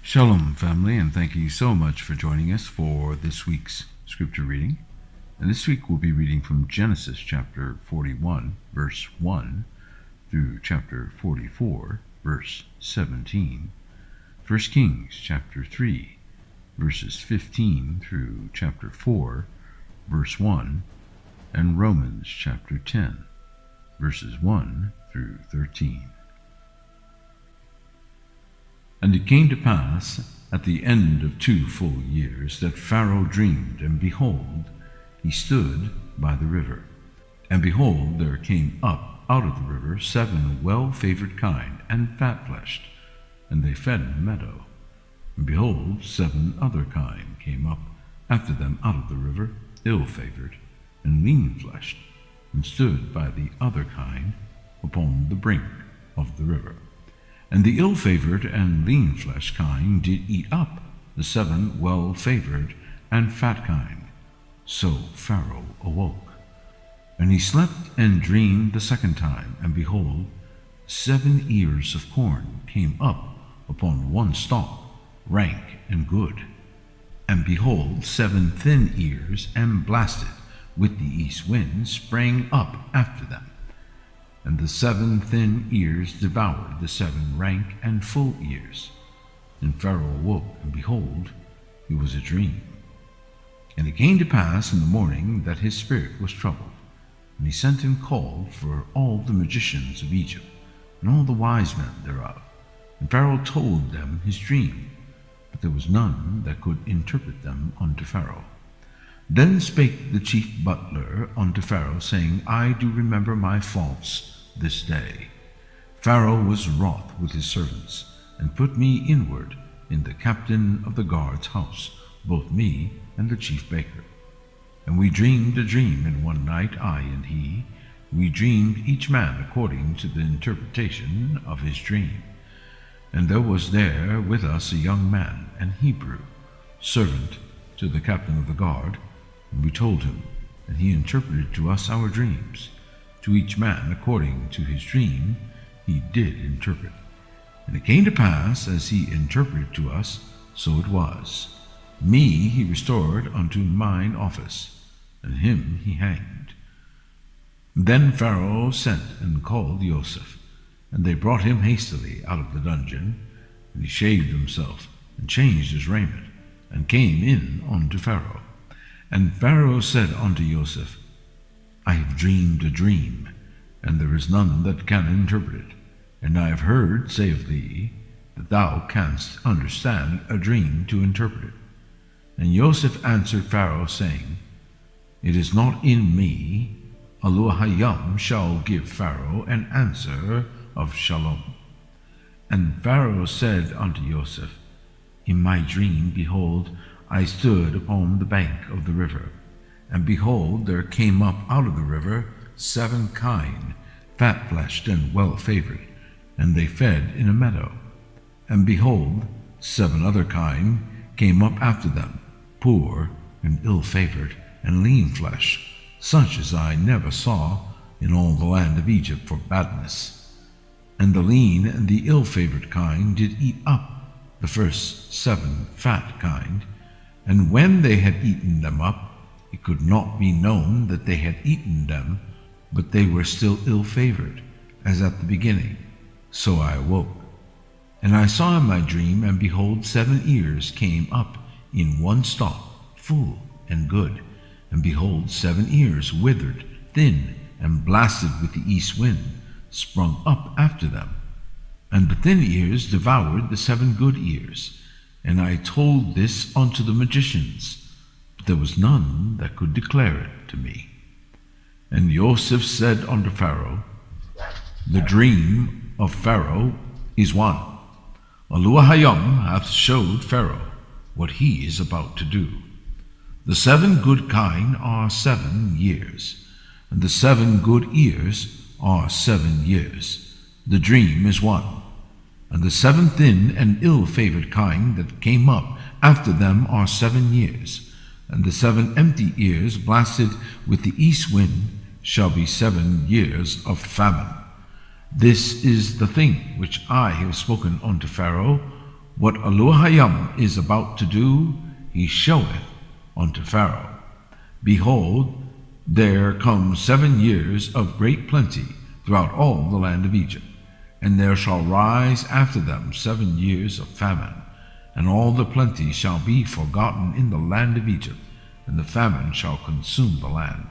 Shalom, family, and thank you so much for joining us for this week's scripture reading. And this week we'll be reading from Genesis chapter 41, verse 1, through chapter 44, verse 17, 1 Kings chapter 3, verses 15 through chapter 4, verse 1, and Romans chapter 10, verses 1 through 13. And it came to pass at the end of 2 full years that Pharaoh dreamed, and behold, he stood by the river. And behold, there came up out of the river 7 well-favored kine, and fat-fleshed, and they fed in the meadow. And behold, 7 other kine came up after them out of the river, ill-favored, and lean-fleshed, and stood by the other kine upon the brink of the river. And the ill-favored and lean-fleshed kine did eat up the 7 well-favored and fat kine. So Pharaoh awoke. And he slept and dreamed the second time, and behold, 7 ears of corn came up upon one stalk, rank and good. And behold, 7 thin ears, and blasted with the east wind, sprang up after them. And the 7 thin ears devoured the 7 rank and full ears. And Pharaoh awoke, and behold, it was a dream. And it came to pass in the morning that his spirit was troubled. And he sent and called for all the magicians of Egypt, and all the wise men thereof. And Pharaoh told them his dream, but there was none that could interpret them unto Pharaoh. Then spake the chief butler unto Pharaoh, saying, I do remember my faults this day. Pharaoh was wroth with his servants, and put me inward in the captain of the guard's house, both me and the chief baker. And we dreamed a dream in one night, I and he. We dreamed each man according to the interpretation of his dream. And there was there with us a young man, an Hebrew, servant to the captain of the guard. And we told him, and he interpreted to us our dreams. To each man according to his dream he did interpret. And it came to pass, as he interpreted to us, so it was. Me he restored unto mine office, and him he hanged. Then Pharaoh sent and called Joseph, and they brought him hastily out of the dungeon. And he shaved himself, and changed his raiment, and came in unto Pharaoh. And Pharaoh said unto Joseph, I have dreamed a dream, and there is none that can interpret it. And I have heard say of thee, that thou canst understand a dream to interpret it. And Joseph answered Pharaoh, saying, It is not in me. Elohim shall give Pharaoh an answer of shalom. And Pharaoh said unto Joseph, In my dream, behold, I stood upon the bank of the river, and behold, there came up out of the river 7 kine, fat-fleshed and well-favored, and they fed in a meadow. And behold, 7 other kine came up after them, poor and ill-favored and lean-fleshed, such as I never saw in all the land of Egypt for badness. And the lean and the ill-favored kine did eat up the first 7 fat kine, and when they had eaten them up, it could not be known that they had eaten them, but they were still ill-favored, as at the beginning. So I awoke. And I saw in my dream, and behold, 7 ears came up in one stalk, full and good. And behold, 7 ears withered, thin, and blasted with the east wind, sprung up after them. And the thin ears devoured the 7 good ears. And I told this unto the magicians, but there was none that could declare it to me. And Joseph said unto Pharaoh, The dream of Pharaoh is one. Elohim hath showed Pharaoh what he is about to do. The 7 good kine are 7 years, and the 7 good ears are 7 years. The dream is one. And the 7 thin and ill-favored kine that came up after them are 7 years. And the 7 empty ears blasted with the east wind shall be 7 years of famine. This is the thing which I have spoken unto Pharaoh, What Elohim is about to do, he showeth unto Pharaoh. Behold, there come 7 years of great plenty throughout all the land of Egypt, and there shall rise after them 7 years of famine, and all the plenty shall be forgotten in the land of Egypt, and the famine shall consume the land.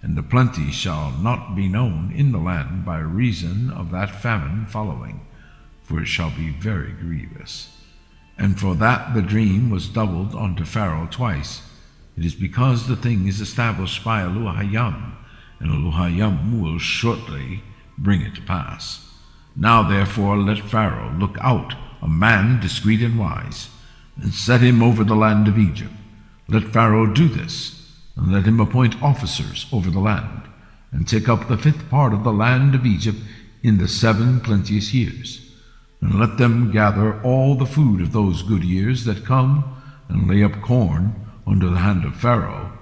And the plenty shall not be known in the land by reason of that famine following, for it shall be very grievous. And for that the dream was doubled unto Pharaoh twice. It is because the thing is established by Elohim, and Elohim will shortly bring it to pass. Now therefore let Pharaoh look out a man discreet and wise, and set him over the land of Egypt. Let Pharaoh do this, and let him appoint officers over the land, and take up the 5th part of the land of Egypt in the 7 plenteous years. And let them gather all the food of those good years that come, and lay up corn under the hand of Pharaoh,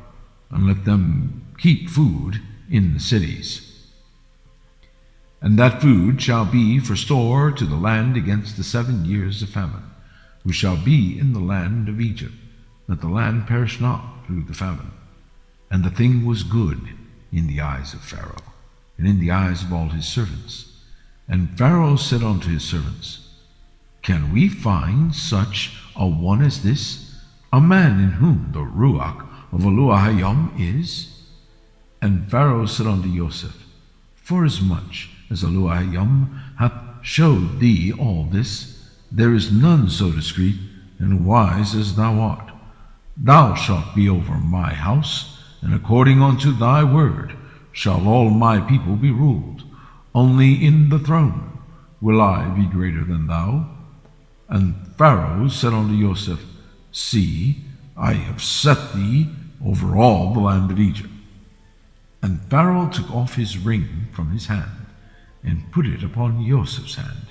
and let them keep food in the cities. And that food shall be for store to the land against the 7 years of famine, which shall be in the land of Egypt, that the land perish not through the famine. And the thing was good in the eyes of Pharaoh, and in the eyes of all his servants. And Pharaoh said unto his servants, Can we find such a one as this, a man in whom the Ruach of Elohim is? And Pharaoh said unto Joseph, Forasmuch as Elohim hath showed thee all this, there is none so discreet and wise as thou art. Thou shalt be over my house, and according unto thy word shall all my people be ruled. Only in the throne will I be greater than thou. And Pharaoh said unto Joseph, See, I have set thee over all the land of Egypt. And Pharaoh took off his ring from his hand, and put it upon Joseph's hand,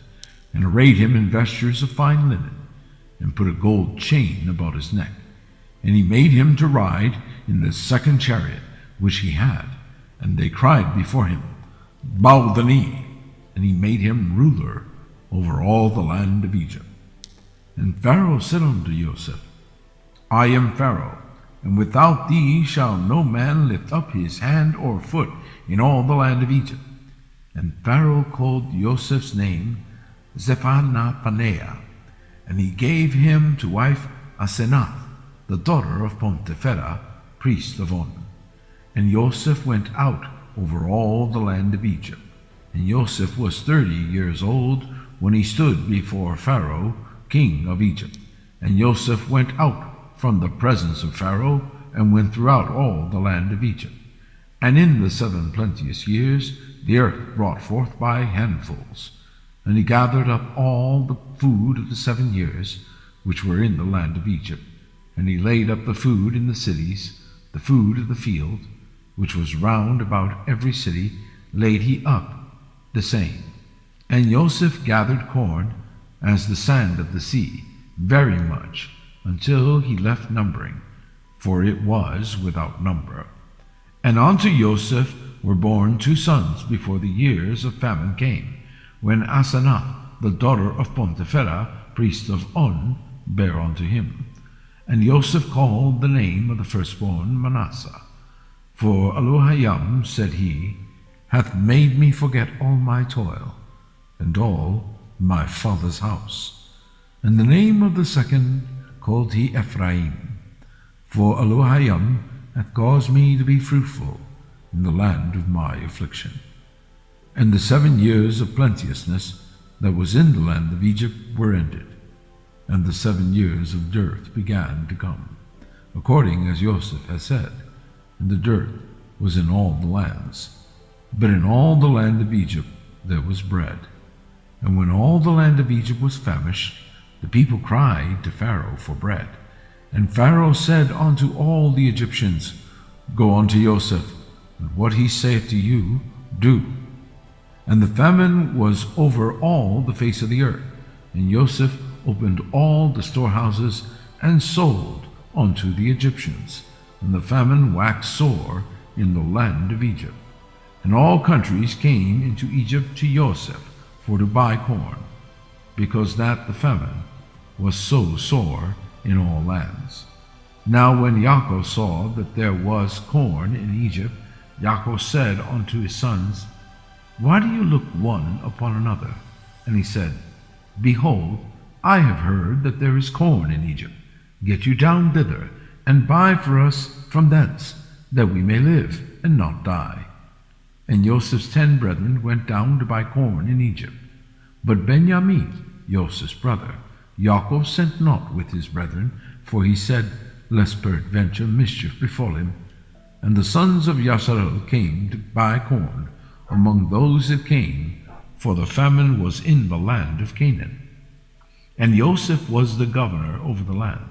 and arrayed him in vestures of fine linen, and put a gold chain about his neck. And he made him to ride in the 2nd chariot which he had. And they cried before him, Bow the knee. And he made him ruler over all the land of Egypt. And Pharaoh said unto Joseph, I am Pharaoh, and without thee shall no man lift up his hand or foot in all the land of Egypt. And Pharaoh called Joseph's name Zephanath-paneah, and he gave him to wife Asenath, the daughter of Potiphera, priest of On. And Joseph went out over all the land of Egypt. And Joseph was 30 years old when he stood before Pharaoh, king of Egypt. And Joseph went out from the presence of Pharaoh, and went throughout all the land of Egypt. And in the 7 plenteous years the earth brought forth by handfuls. And he gathered up all the food of the 7 years which were in the land of Egypt. And he laid up the food in the cities, the food of the field, which was round about every city, laid he up the same. And Joseph gathered corn as the sand of the sea, very much, until he left numbering, for it was without number. And unto Joseph were born 2 sons before the years of famine came, when Asenath, the daughter of Potiphera, priest of On, bare unto him. And Joseph called the name of the firstborn Manasseh. For Elohim, said he, hath made me forget all my toil, and all my father's house. And the name of the second called he Ephraim. For Elohim hath caused me to be fruitful in the land of my affliction. And the 7 years of plenteousness that was in the land of Egypt were ended, and the 7 years of dearth began to come, according as Joseph has said, and the dearth was in all the lands. But in all the land of Egypt there was bread. And when all the land of Egypt was famished, the people cried to Pharaoh for bread. And Pharaoh said unto all the Egyptians, Go unto Joseph, and what he saith to you, do. And the famine was over all the face of the earth, and Joseph opened all the storehouses, and sold unto the Egyptians. And the famine waxed sore in the land of Egypt. And all countries came into Egypt to Joseph for to buy corn, because that the famine was so sore in all lands. Now when Yaakov saw that there was corn in Egypt, Yaakov said unto his sons, Why do you look one upon another? And he said, Behold, I have heard that there is corn in Egypt. Get you down thither, and buy for us from thence, that we may live, and not die. And Joseph's 10 brethren went down to buy corn in Egypt. But Benjamin, Joseph's brother, Yaakov sent not with his brethren, for he said, Lest peradventure mischief befall him. And the sons of Yasharel came to buy corn among those that came, for the famine was in the land of Canaan. And Joseph was the governor over the land,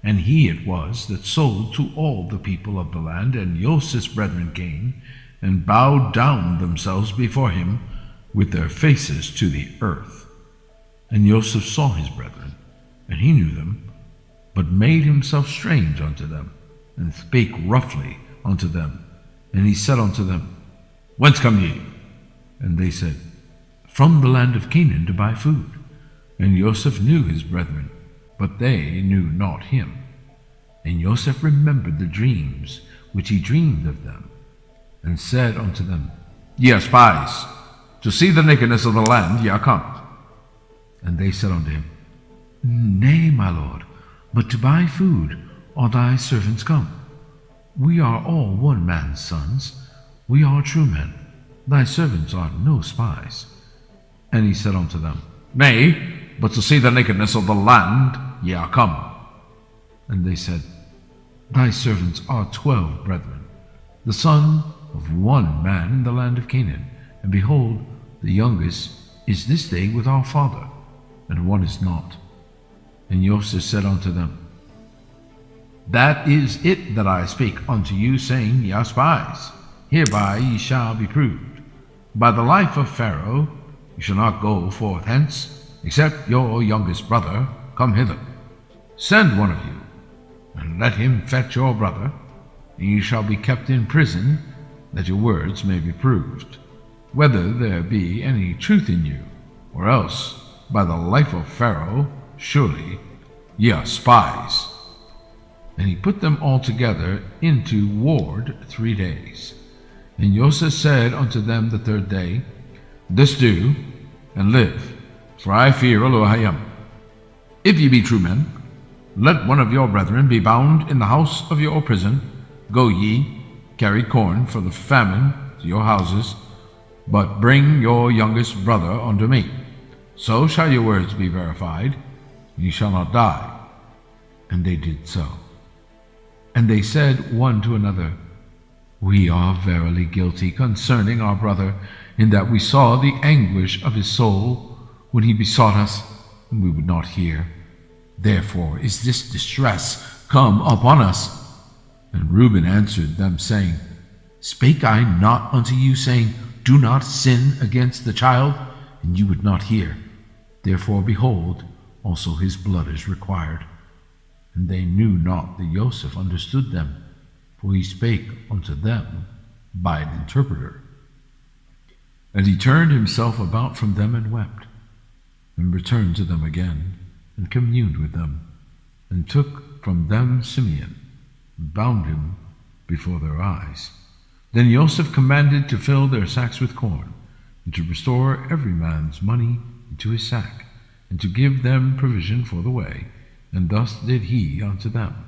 and he it was that sold to all the people of the land. And Joseph's brethren came, and bowed down themselves before him, with their faces to the earth. And Joseph saw his brethren, and he knew them, but made himself strange unto them, and spake roughly unto them. And he said unto them, Whence come ye? And they said, From the land of Canaan to buy food. And Joseph knew his brethren, but they knew not him. And Joseph remembered the dreams which he dreamed of them, and said unto them, Ye are spies, to see the nakedness of the land ye are come. And they said unto him, Nay, my lord, but to buy food are thy servants come. We are all one man's sons. We are true men. Thy servants are no spies. And he said unto them, Nay, but to see the nakedness of the land ye are come. And they said, Thy servants are 12 brethren, the son of one man in the land of Canaan. And behold, the youngest is this day with our father, and one is not. And Joseph said unto them, That is it that I speak unto you, saying, Ye are spies. Hereby ye shall be proved. By the life of Pharaoh ye shall not go forth hence, except your youngest brother come hither. Send one of you, and let him fetch your brother, and ye shall be kept in prison, that your words may be proved, whether there be any truth in you, or else, by the life of Pharaoh, surely ye are spies. And he put them all together into ward 3 days. And Joseph said unto them the 3rd day, This do, and live, for I fear Elohim. If ye be true men, let one of your brethren be bound in the house of your prison. Go ye, carry corn for the famine to your houses, but bring your youngest brother unto me. So shall your words be verified, and ye shall not die. And they did so. And they said one to another, We are verily guilty concerning our brother, in that we saw the anguish of his soul when he besought us, and we would not hear. Therefore is this distress come upon us. And Reuben answered them, saying, Spake I not unto you, saying, Do not sin against the child? And you would not hear. Therefore, behold, also his blood is required. And they knew not that Joseph understood them, for he spake unto them by an interpreter. And he turned himself about from them and wept, and returned to them again, and communed with them, and took from them Simeon, and bound him before their eyes. Then Joseph commanded to fill their sacks with corn, and to restore every man's money into his sack, and to give them provision for the way. And thus did he unto them.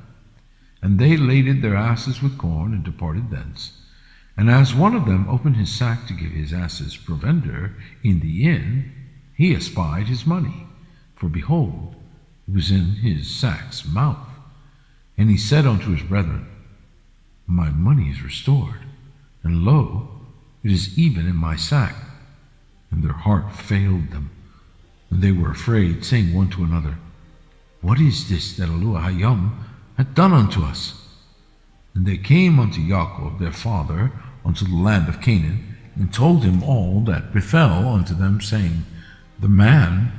And they laded their asses with corn, and departed thence. And as one of them opened his sack to give his asses provender in the inn, he espied his money, for behold, it was in his sack's mouth. And he said unto his brethren, My money is restored, and lo, it is even in my sack. And their heart failed them, and they were afraid, saying one to another, What is this that Elohim hath done unto us? And they came unto Jacob their father unto the land of Canaan, and told him all that befell unto them, saying, The man,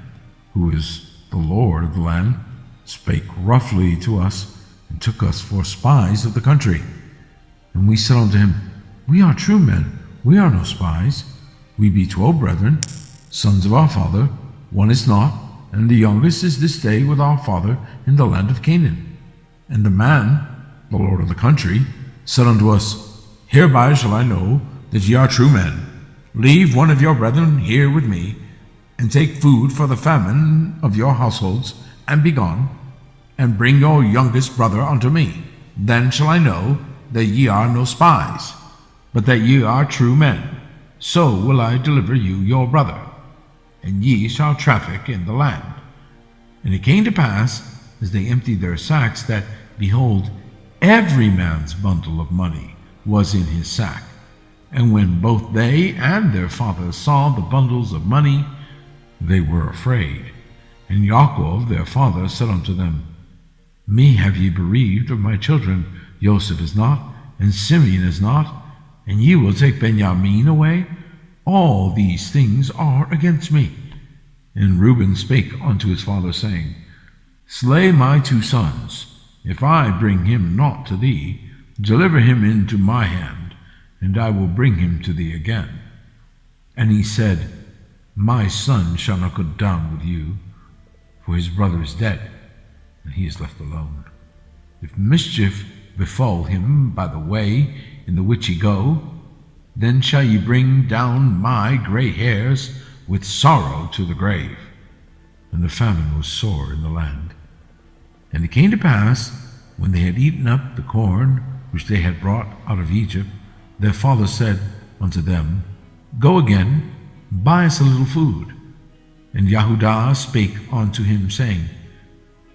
who is the Lord of the land, spake roughly to us, and took us for spies of the country. And we said unto him, We are true men, we are no spies. We be 12 brethren, sons of our father, one is not, and the youngest is this day with our father in the land of Canaan. And the man, the lord of the country, said unto us, Hereby shall I know that ye are true men. Leave one of your brethren here with me, and take food for the famine of your households, and be gone, and bring your youngest brother unto me. Then shall I know that ye are no spies, but that ye are true men. So will I deliver you your brother, and ye shall traffic in the land. And it came to pass, as they emptied their sacks, that, behold, every man's bundle of money was in his sack. And when both they and their father saw the bundles of money, they were afraid. And Yaakov their father said unto them, Me have ye bereaved of my children. Joseph is not, and Simeon is not, and ye will take Benjamin away? All these things are against me. And Reuben spake unto his father, saying, Slay my 2 sons. If I bring him not to thee, deliver him into my hand, and I will bring him to thee again. And he said, My son shall not go down with you, for his brother is dead, and he is left alone. If mischief befall him by the way in the which ye go, then shall ye bring down my gray hairs with sorrow to the grave. And the famine was sore in the land. And it came to pass, when they had eaten up the corn which they had brought out of Egypt, their father said unto them, Go again, buy us a little food. And Yahudah spake unto him, saying,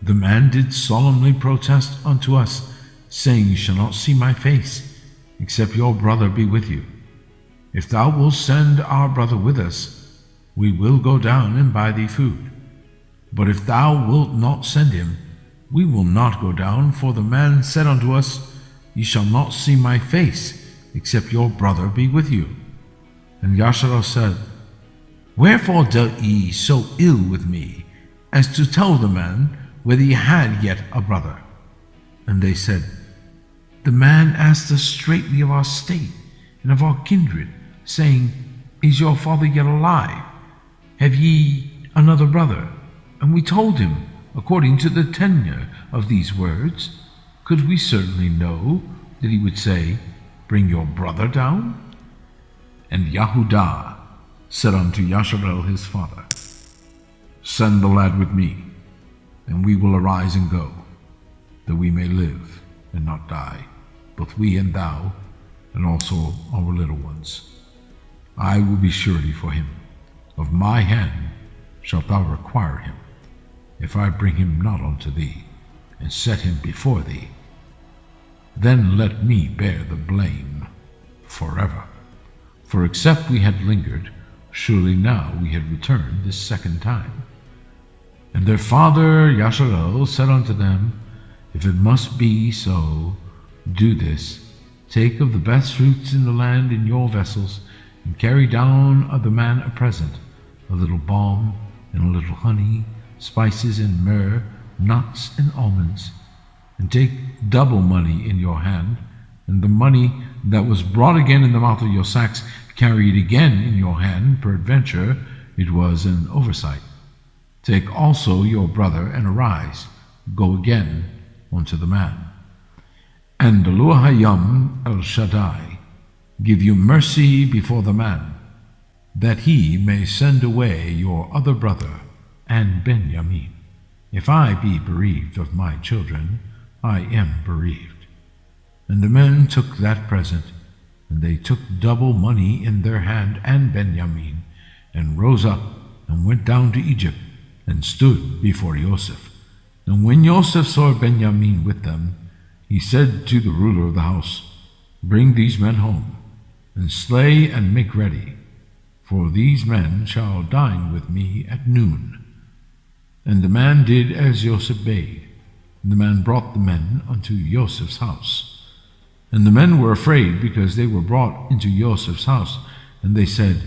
The man did solemnly protest unto us, saying, You shall not see my face, except your brother be with you. If thou wilt send our brother with us, we will go down and buy thee food. But if thou wilt not send him, we will not go down, for the man said unto us, Ye shall not see my face, except your brother be with you. And Yasharal said, Wherefore dealt ye so ill with me, as to tell the man whether ye had yet a brother? And they said, The man asked us straitly of our state and of our kindred, saying, Is your father yet alive? Have ye another brother? And we told him, according to the tenor of these words. Could we certainly know that he would say, Bring your brother down? And Yahudah said unto Yasharel his father, Send the lad with me, and we will arise and go, that we may live and not die, both we and thou, and also our little ones. I will be surety for him. Of my hand shalt thou require him, if I bring him not unto thee, and set him before thee. Then let me bear the blame forever. For except we had lingered, surely now we had returned this second time. And their father Yasharel said unto them, If it must be so, do this. Take of the best fruits in the land in your vessels, and carry down of the man a present, a little balm, and a little honey, spices and myrrh, nuts and almonds. And take double money in your hand, and the money that was brought again in the mouth of your sacks carry it again in your hand, peradventure it was an oversight. Take also your brother, and arise, go again unto the man. And the Elohim El Shaddai give you mercy before the man, that he may send away your other brother and Benjamin. If I be bereaved of my children, I am bereaved. And the men took that present, and they took double money in their hand and Benjamin, and rose up and went down to Egypt, and stood before Joseph. And when Joseph saw Benjamin with them, he said to the ruler of the house, Bring these men home, and slay and make ready, for these men shall dine with me at noon. And the man did as Joseph bade. And the man brought the men unto Joseph's house. And the men were afraid, because they were brought into Joseph's house. And they said,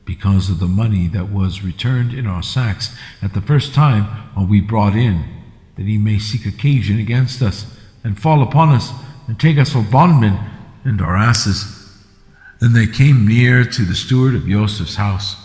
Because of the money that was returned in our sacks at the first time are we brought in, that he may seek occasion against us, and fall upon us, and take us for bondmen and our asses. And they came near to the steward of Joseph's house,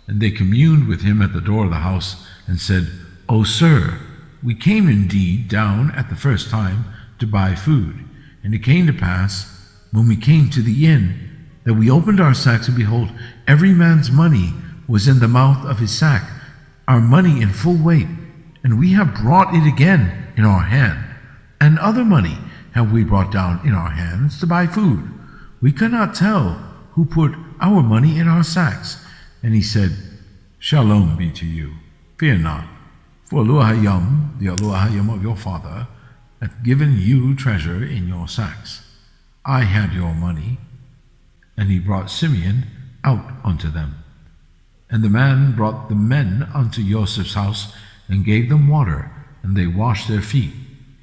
and they communed with him at the door of the house, and said, O sir, we came indeed down at the first time to buy food. And it came to pass, when we came to the inn, that we opened our sacks, and behold, every man's money was in the mouth of his sack, our money in full weight. And we have brought it again in our hand, and other money have we brought down in our hands to buy food. We cannot tell who put our money in our sacks. And he said, Shalom be to you. Fear not, for Elohim, the Elohim of your father, hath given you treasure in your sacks. I had your money. And he brought Simeon out unto them. And the man brought the men unto Joseph's house, and gave them water, and they washed their feet,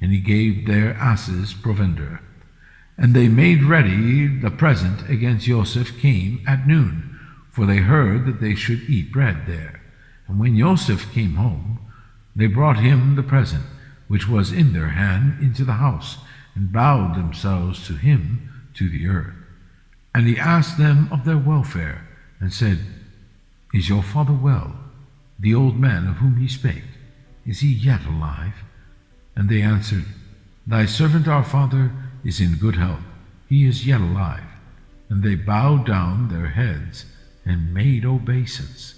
and he gave their asses provender. And they made ready the present against Joseph came at noon, for they heard that they should eat bread there. And when Joseph came home, they brought him the present, which was in their hand, into the house, and bowed themselves to him to the earth. And he asked them of their welfare, and said, Is your father well? The old man of whom ye spake, is he yet alive? And they answered, Thy servant our father is in good health, he is yet alive. And they bowed down their heads, and made obeisance.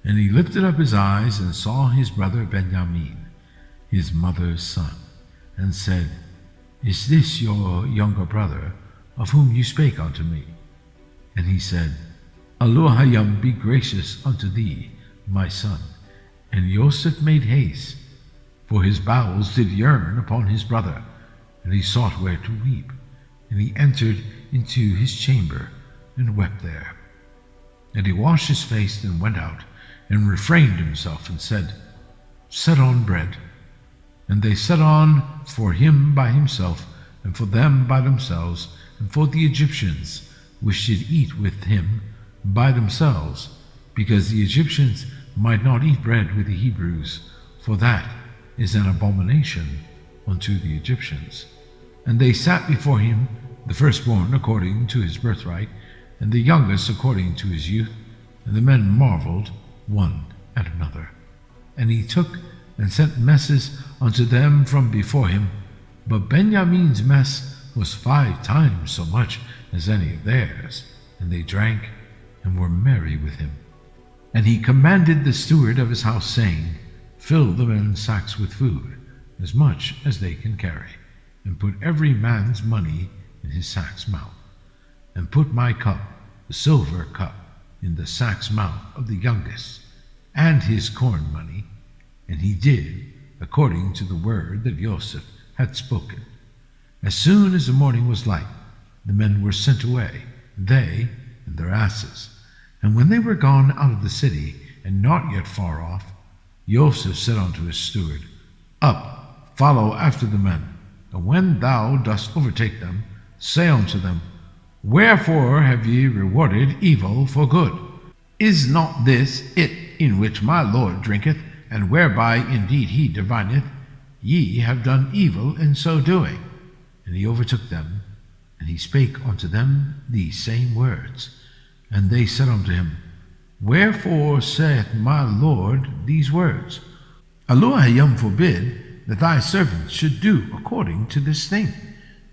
And he lifted up his eyes, and saw his brother Benjamin, his mother's son, and said, Is this your younger brother, of whom you spake unto me? And he said, Elohim be gracious unto thee, my son. And Joseph made haste, for his bowels did yearn upon his brother, and he sought where to weep. And he entered into his chamber, and wept there. And he washed his face, and went out, and refrained himself, and said, Set on bread. And they set on for him by himself, and for them by themselves, and for the Egyptians which did eat with him by themselves, because the Egyptians might not eat bread with the Hebrews, for that is an abomination unto the Egyptians. And they sat before him, the firstborn according to his birthright, and the youngest according to his youth. And the men marveled one at another. And he took and sent messes unto them from before him, but Benjamin's mess was 5 times so much as any of theirs. And they drank, and were merry with him. And he commanded the steward of his house, saying, Fill the men's sacks with food, as much as they can carry, and put every man's money in his sack's mouth. And put my cup, the silver cup, in the sack's mouth of the youngest, and his corn money. And he did according to the word that Joseph had spoken. As soon as the morning was light, the men were sent away, they and their asses. And when they were gone out of the city, and not yet far off, Joseph said unto his steward, Up, follow after the men, and when thou dost overtake them, say unto them, Wherefore have ye rewarded evil for good? Is not this it in which my Lord drinketh, and whereby indeed he divineth? Ye have done evil in so doing. And he overtook them, and he spake unto them these same words. And they said unto him, Wherefore saith my Lord these words? Elohim forbid that thy servants should do according to this thing.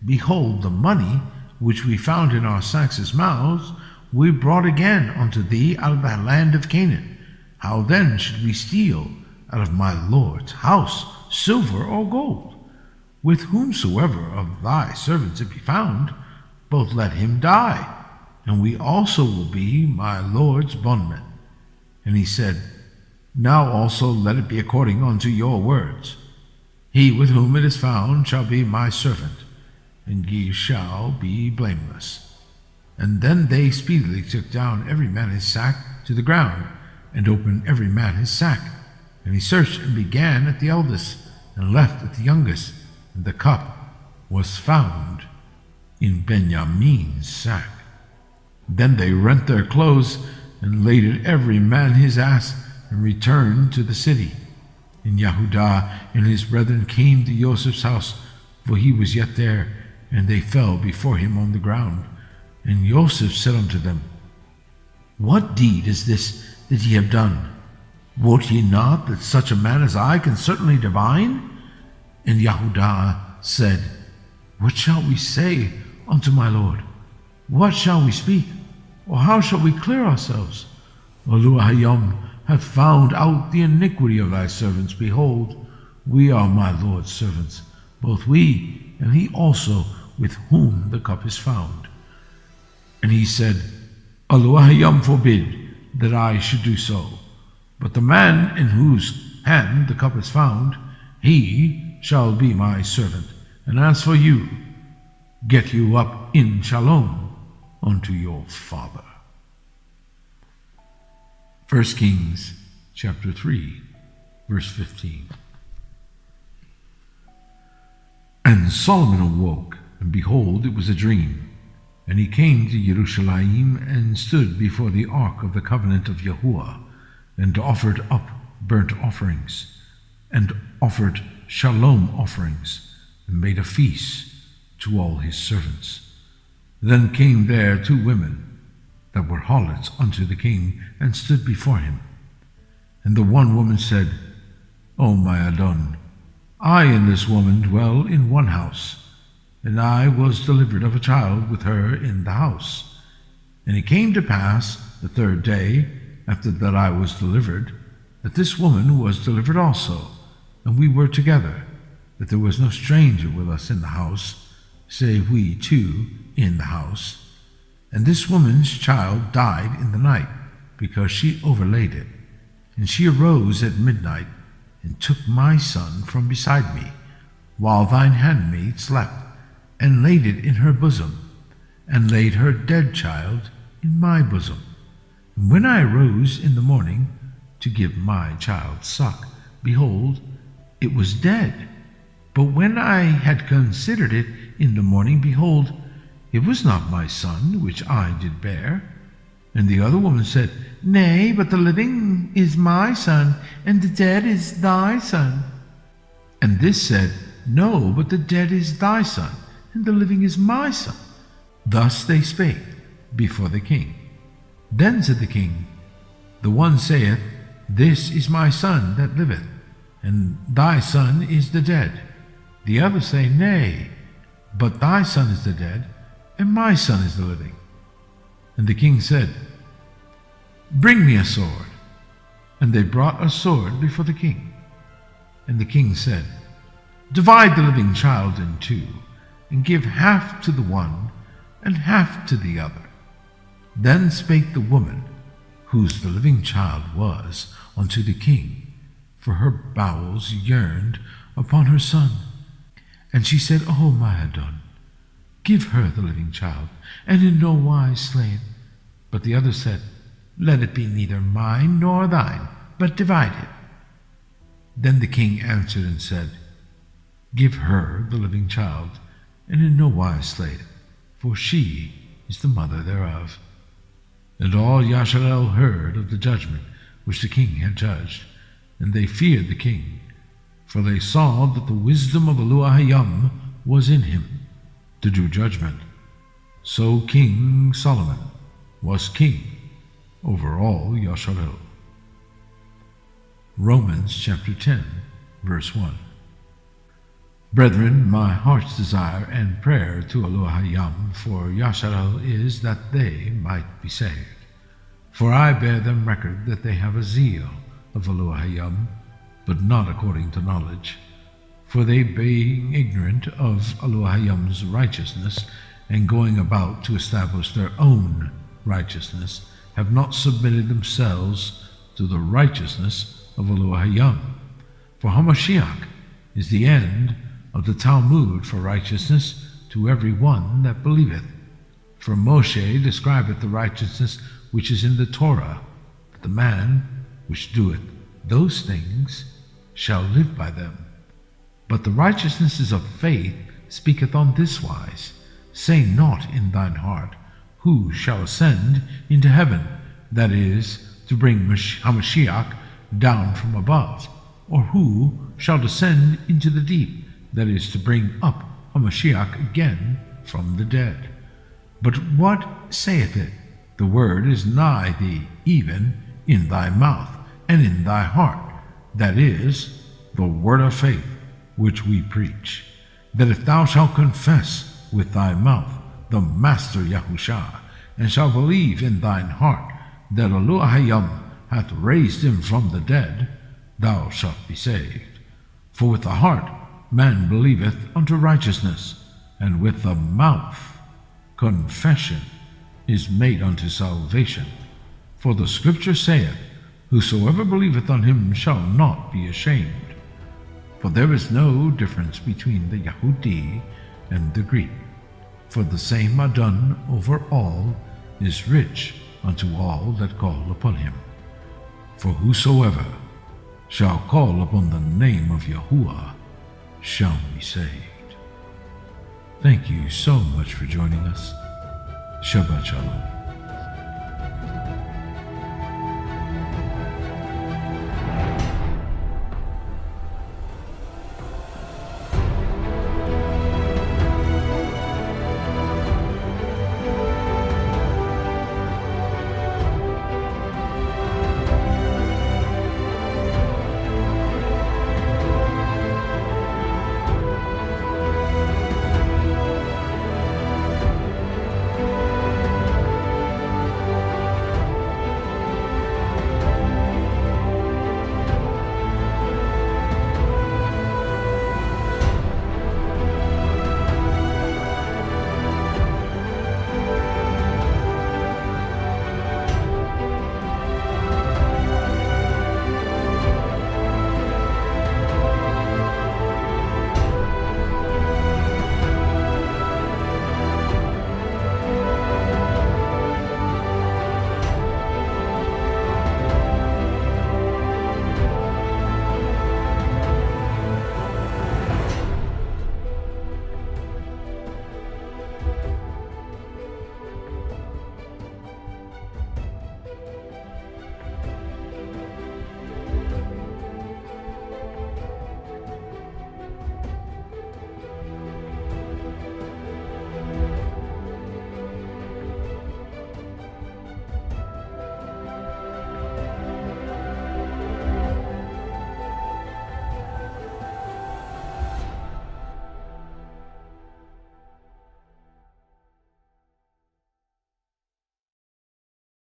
Behold, the money which we found in our sacks' mouths we brought again unto thee out of the land of Canaan. How then should we steal out of my Lord's house silver or gold? With whomsoever of thy servants it be found, both let him die, and we also will be my Lord's bondmen. And he said, Now also let it be according unto your words. He with whom it is found shall be my servant, and ye shall be blameless. And then they speedily took down every man his sack to the ground, and opened every man his sack. And he searched and began at the eldest, and left at the youngest, and the cup was found in Benjamin's sack. Then they rent their clothes, and laded every man his ass, and returned to the city. And Yehudah and his brethren came to Joseph's house, for he was yet there, and they fell before him on the ground. And Joseph said unto them, What deed is this that ye have done? Wot ye not that such a man as I can certainly divine? And Yahudah said, What shall we say unto my Lord? What shall we speak? Or how shall we clear ourselves? Oluwahayim hath found out the iniquity of thy servants. Behold, we are my Lord's servants, both we and he also with whom the cup is found. And he said, Oluwahayim forbid that I should do so. But the man in whose hand the cup is found, he shall be my servant. And as for you, get you up in shalom unto your father. 1 Kings chapter 3, verse 15. And Solomon awoke, and behold, it was a dream. And he came to Jerusalem, and stood before the ark of the covenant of Yahuwah, and offered up burnt offerings, and offered shalom offerings, and made a feast to all his servants. Then came there 2 women that were harlots unto the king, and stood before him. And the one woman said, O my Adon, I and this woman dwell in one house, and I was delivered of a child with her in the house. And it came to pass the 3rd day, after that I was delivered, that this woman was delivered also, and we were together, that there was no stranger with us in the house, save we 2 in the house. And this woman's child died in the night, because she overlaid it. And she arose at midnight, and took my son from beside me, while thine handmaid slept, and laid it in her bosom, and laid her dead child in my bosom. And when I arose in the morning to give my child suck, behold, it was dead. But when I had considered it in the morning, behold, it was not my son which I did bear. And the other woman said, Nay, but the living is my son, and the dead is thy son. And this said, No, but the dead is thy son, and the living is my son. Thus they spake before the king. Then said the king, The one saith, This is my son that liveth, and thy son is the dead. The other say, Nay, but thy son is the dead, and my son is the living. And the king said, Bring me a sword. And they brought a sword before the king. And the king said, Divide the living child in 2, and give half to the one, and half to the other. Then spake the woman, whose the living child was, unto the king, for her bowels yearned upon her son. And she said, O my Adon, give her the living child, and in no wise slay it. But the other said, Let it be neither mine nor thine, but divide it. Then the king answered and said, Give her the living child, and in no wise slay it, for she is the mother thereof. And all Yasharel heard of the judgment which the king had judged, and they feared the king, for they saw that the wisdom of Oluwahayim was in him, to do judgment. So King Solomon was king over all Yasharel. Romans chapter 10, verse 1. Brethren, my heart's desire and prayer to Oluwahayim for Yasharel is that they might be saved. For I bear them record that they have a zeal of Oluwahayim, but not according to knowledge. For they, being ignorant of Oluwahayim's righteousness, and going about to establish their own righteousness, have not submitted themselves to the righteousness of Oluwahayim. For Hamashiach is the end of the Talmud for righteousness to every one that believeth. For Moshe describeth the righteousness which is in the Torah, that the man which doeth those things shall live by them. But the righteousness of faith speaketh on this wise, Say not in thine heart, Who shall ascend into heaven, that is, to bring Hamashiach down from above, or who shall descend into the deep, that is, to bring up Hamashiach again from the dead. But what saith it? The word is nigh thee, even in thy mouth, and in thy heart, that is, the word of faith which we preach, that if thou shalt confess with thy mouth the Master Yahusha, and shalt believe in thine heart that Elohim hath raised him from the dead, thou shalt be saved. For with the heart man believeth unto righteousness, and with the mouth confession is made unto salvation. For the Scripture saith, Whosoever believeth on him shall not be ashamed. For there is no difference between the Yahudi and the Greek, for the same Adon over all is rich unto all that call upon him. For whosoever shall call upon the name of Yahuwah shall be saved. Thank you so much for joining us. Shabbat Shalom.